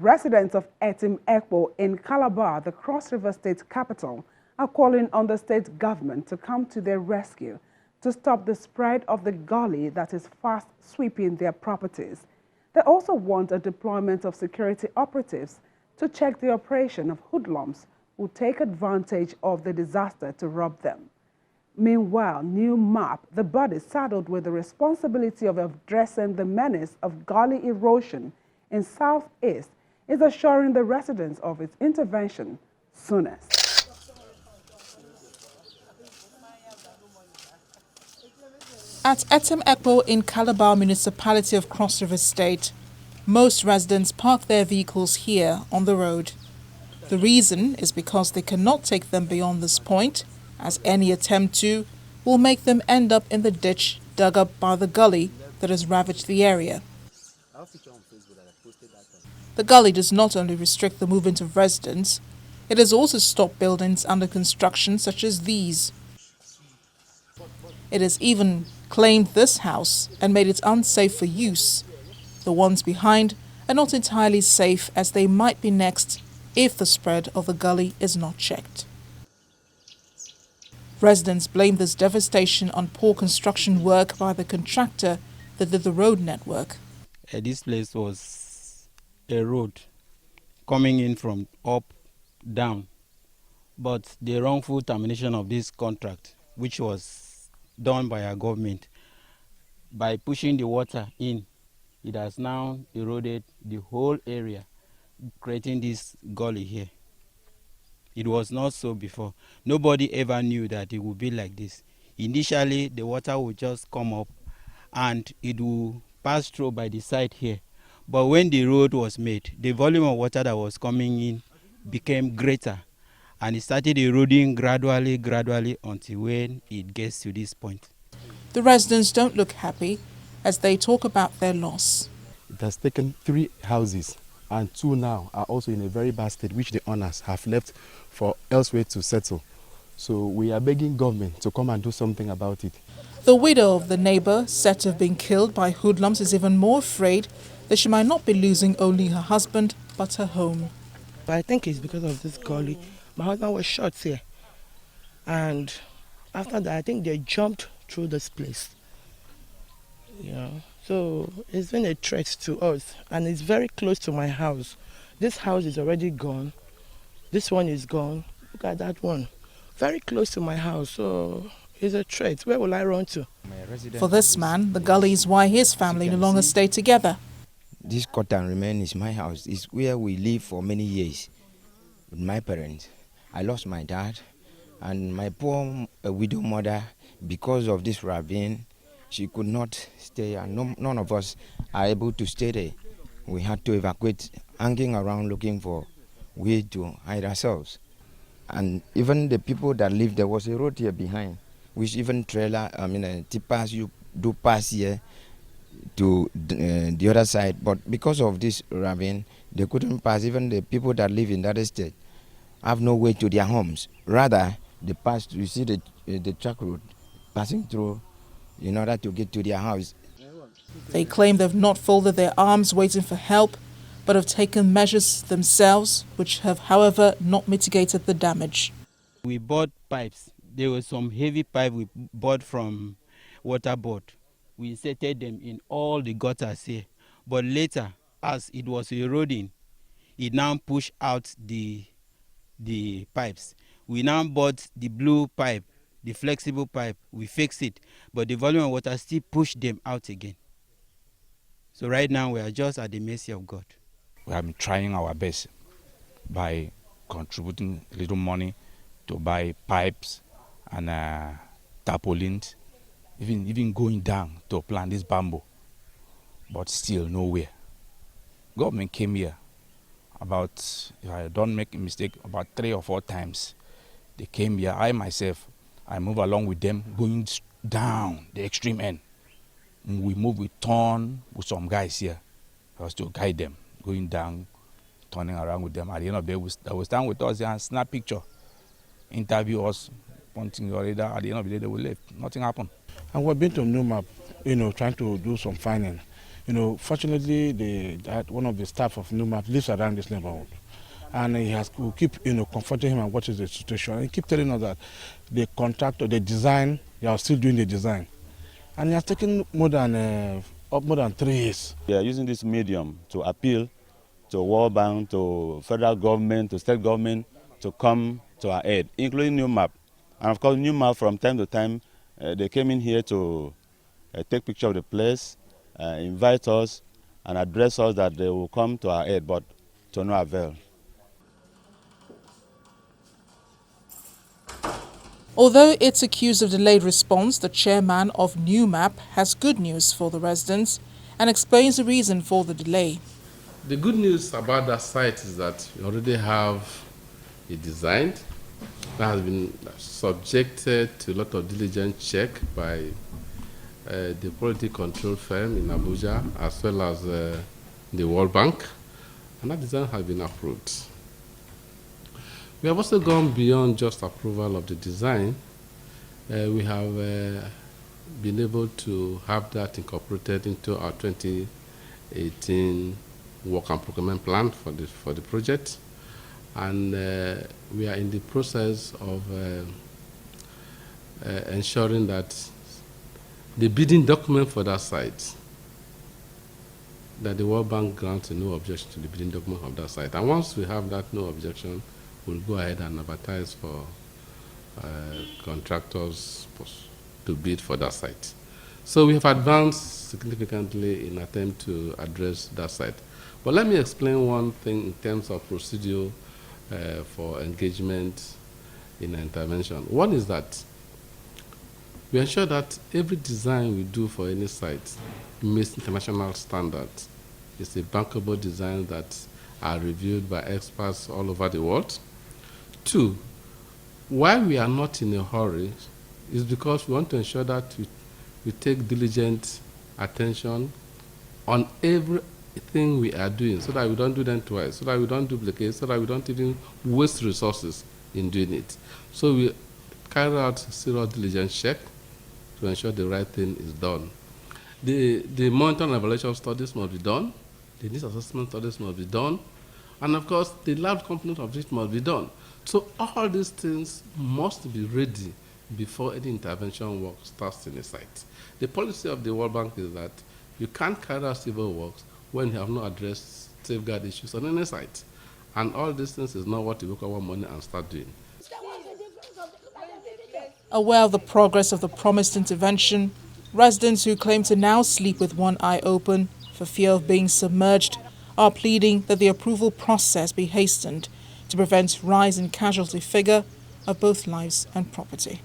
Residents of Etim, Ekpo in Calabar, the Cross River State capital, are calling on the state government to come to their rescue to stop the spread of the gully that is fast sweeping their properties. They also want a deployment of security operatives to check the operation of hoodlums who take advantage of the disaster to rob them. Meanwhile, NEWMAP, the body saddled with the responsibility of addressing the menace of Gully Erosion in Southeast, is assuring the residents of its intervention soonest. At Etim Ekpo in Calabar municipality of Cross River State, most residents park their vehicles here on the road. The reason is because they cannot take them beyond this point, as any attempt to will make them end up in the ditch dug up by the gully that has ravaged the area. The gully does not only restrict the movement of residents, it has also stopped buildings under construction such as these. It has even claimed this house and made it unsafe for use. The ones behind are not entirely safe, as they might be next if the spread of the gully is not checked. Residents blame this devastation on poor construction work by the contractor that did the road network. This place was a road coming in from up, down, but the wrongful termination of this contract, which was done by our government, by pushing the water in, it has now eroded the whole area, creating this gully here. It was not so before. Nobody ever knew that it would be like this. Initially, the water would just come up and it will pass through by the side here. But when the road was made, the volume of water that was coming in became greater, and it started eroding gradually until when it gets to this point. The residents don't look happy as they talk about their loss. It has taken 3 houses, and 2 now are also in a very bad state, which the owners have left for elsewhere to settle. So we are begging government to come and do something about it. The widow of the neighbor, said to have been killed by hoodlums, is even more afraid that she might not be losing only her husband, but her home. I think it's because of this gully. My husband was shot here. And after that, I think they jumped through this place. So it's been a threat to us, and it's very close to my house. This house is already gone. This one is gone. Look at that one. Very close to my house, so it's a threat. Where will I run to? For this man, the gully is why his family no longer stay together. This cotton remain is my house. It's where we live for many years with my parents. I lost my dad, and my poor widow mother, because of this ravine, she could not stay, and none of us are able to stay there. We had to evacuate, hanging around looking for way to hide ourselves. And even the people that live, there was a road here behind, which even tippers you do pass here to the other side. But because of this ravine, they couldn't pass. Even the people that live in that estate have no way to their homes. Rather, they pass. You see the truck road passing through in order to get to their house. They claim they've not folded their arms waiting for help, but have taken measures themselves, which have, however, not mitigated the damage. We bought pipes. There were some heavy pipes we bought from water board. We inserted them in all the gutters here. But later, as it was eroding, it now pushed out the pipes. We now bought the blue pipe, the flexible pipe. We fixed it, but the volume of water still pushed them out again. So right now, we are just at the mercy of God. We have been trying our best by contributing a little money to buy pipes and tarpaulins, even going down to plant this bamboo, but still nowhere. Government came here about, if I don't make a mistake, about 3 or 4 times. They came here. I myself, I move along with them, going down the extreme end. We move with turn with some guys here, just to guide them, going down, turning around with them. At the end of the day, they will stand with us here and snap picture, interview us, pointing your radar. At the end of the day, they will leave. Nothing happened. And we've been to NEWMAP, trying to do some finding. Fortunately, one of the staff of NEWMAP lives around this neighborhood. And we keep, confronting him and what is the situation. And he keep telling us that the contractor, the design, they are still doing the design. And it has taken more than 3 years. We are using this medium to appeal to World Bank, to federal government, to state government to come to our aid, including NEWMAP. And of course, NEWMAP from time to time, they came in here to take picture of the place, invite us and address us that they will come to our aid, but to no avail. Although it's accused of delayed response, the chairman of NEWMAP has good news for the residents and explains the reason for the delay. The good news about that site is that we already have a design that has been subjected to a lot of diligent check by the quality control firm in Abuja, as well as the World Bank, and that design has been approved. We have also gone beyond just approval of the design. We have been able to have that incorporated into our 2018 work and procurement plan for the project, and we are in the process of ensuring that the bidding document for that site, that the World Bank grants a no objection to the bidding document of that site. And once we have that no objection, we'll go ahead and advertise for contractors to bid for that site. So we have advanced significantly in attempt to address that site. But let me explain one thing in terms of procedure for engagement in intervention. One is that we ensure that every design we do for any site meets international standards. It's a bankable design that are reviewed by experts all over the world. 2, why we are not in a hurry is because we want to ensure that we take diligent attention on everything we are doing, so that we don't do them twice, so that we don't duplicate, so that we don't even waste resources in doing it. So we carry out serious diligence check to ensure the right thing is done. The monitoring and evaluation studies must be done, the needs assessment studies must be done, and of course the lab component of it must be done. So all these things must be ready before any intervention work starts in a site. The policy of the World Bank is that you can't carry out civil works when you have not addressed safeguard issues on any site. And all these things is not what you look at one money and start doing. Aware of the progress of the promised intervention, residents who claim to now sleep with one eye open for fear of being submerged are pleading that the approval process be hastened to prevent rise in casualty figure of both lives and property.